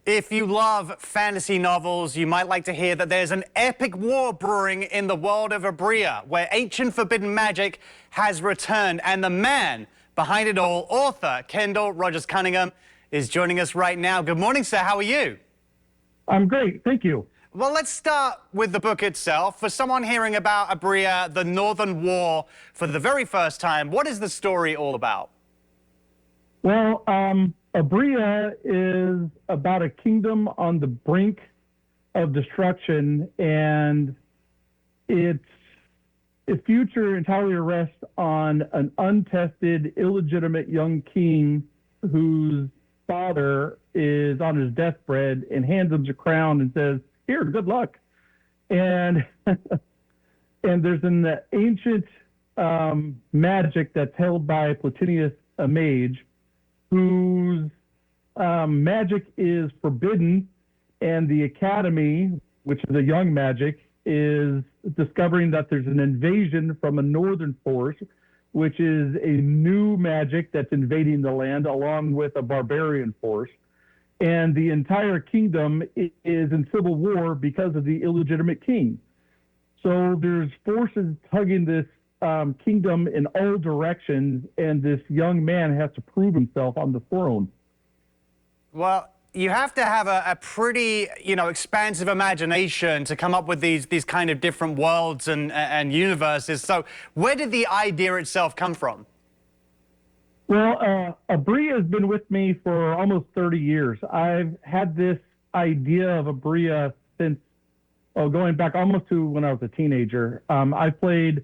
If you love fantasy novels, you might like to hear that there's an epic war brewing in the world of Abria, where ancient forbidden magic has returned. And the man behind it all, author Kendell Rogers Cunningham, is joining us right now. Good morning, sir. How are you? I'm great. Thank you. Well, let's start with the book itself. For someone hearing about Abria, the Northern War, for the very first time, what is the story all about? Well, Abria is about a kingdom on the brink of destruction, and its future entirely rests on an untested, illegitimate young king whose father is on his deathbed and hands him a crown and says, "Here, good luck." And and there's an ancient magic that's held by Platinius, a mage, whose magic is forbidden, and the academy, which is a young magic, is discovering that there's an invasion from a northern force, which is a new magic that's invading the land along with a barbarian force. And the entire kingdom is in civil war because of the illegitimate king. So there's forces tugging this kingdom in all directions, and this young man has to prove himself on the throne. Well, you have to have a pretty, expansive imagination to come up with these kind of different worlds and universes. So where did the idea itself come from? Well, Abria has been with me for almost 30 years. I've had this idea of Abria since going back almost to when I was a teenager. I played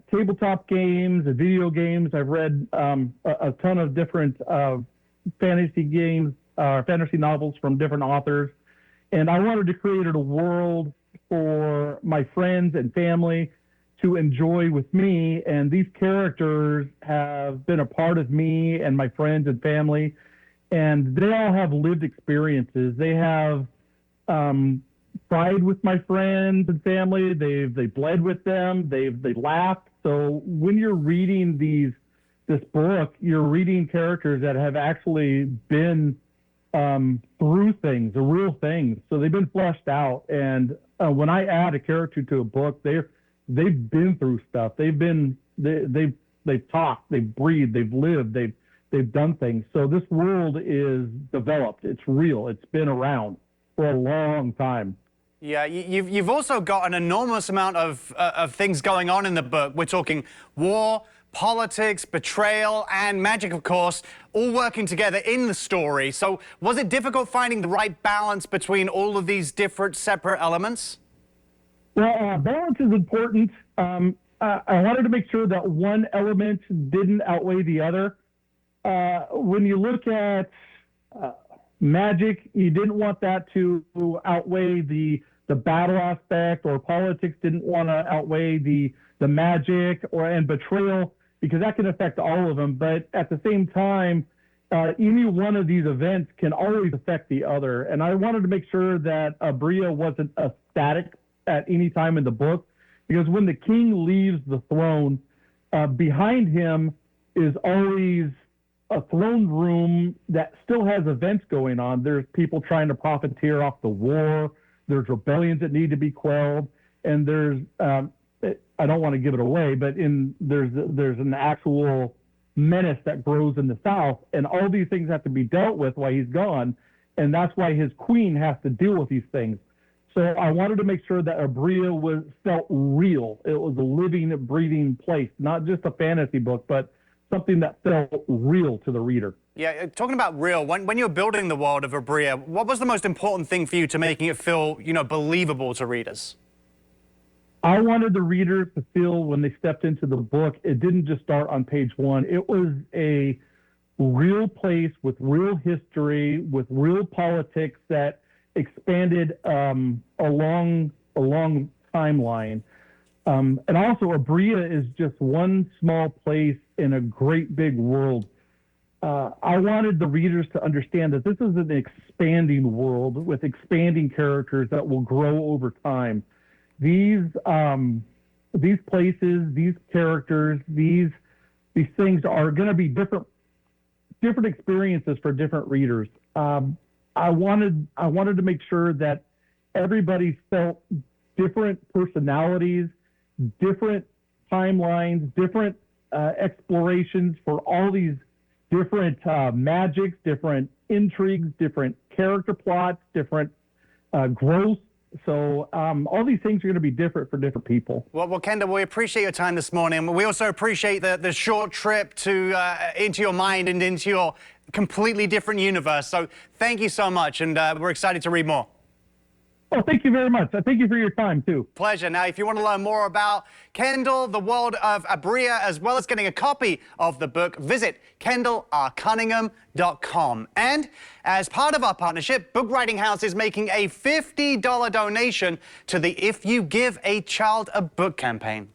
tabletop games and video games. I've read a ton of different fantasy games, fantasy novels from different authors. And I wanted to create a world for my friends and family to enjoy with me. And these characters have been a part of me and my friends and family. And they all have lived experiences. They have cried with my friends and family. They bled with them. They laughed. So when you're reading this book, you're reading characters that have actually been through things, the real things. So they've been fleshed out. And when I add a character to a book, they've been through stuff. They've talked, they've breathed, they've lived, they've done things. So this world is developed. It's real. It's been around for a long time. Yeah, you've also got an enormous amount of things going on in the book. We're talking war, politics, betrayal, and magic, of course, all working together in the story. So was it difficult finding the right balance between all of these different separate elements? Well, balance is important. I wanted to make sure that one element didn't outweigh the other. When you look at magic, you didn't want that to outweigh the battle aspect, or politics didn't want to outweigh the magic and betrayal, because that can affect all of them. But at the same time, any one of these events can always affect the other. And I wanted to make sure that Abria wasn't a static at any time in the book, because when the king leaves the throne, behind him is always a throne room that still has events going on. There's people trying to profiteer off the war. There's rebellions that need to be quelled, and there's I don't want to give it away, but there's an actual menace that grows in the south, and all these things have to be dealt with while he's gone, and that's why his queen has to deal with these things. So I wanted to make sure that Abria felt real. It was a living, breathing place, not just a fantasy book, but something that felt real to the reader. Yeah, talking about real, when you're building the world of Abria, what was the most important thing for you to making it feel, believable to readers? I wanted the readers to feel when they stepped into the book, it didn't just start on page one. It was a real place with real history, with real politics that expanded a long timeline. And also, Abria is just one small place in a great big world. I wanted the readers to understand that this is an expanding world with expanding characters that will grow over time. These places, these characters, these things are going to be different experiences for different readers. I wanted to make sure that everybody felt different personalities, different timelines, different explorations for all these different magics, different intrigues, different character plots, different growth. So all these things are going to be different for different people. Well, Kendell, we appreciate your time this morning. We also appreciate the short trip to into your mind and into your completely different universe. So thank you so much, and we're excited to read more. Oh, thank you very much. Thank you for your time, too. Pleasure. Now, if you want to learn more about Kendell, the world of Abria, as well as getting a copy of the book, visit KendellRCunningham.com. And as part of our partnership, Book Writing House is making a $50 donation to the If You Give a Child a Book campaign.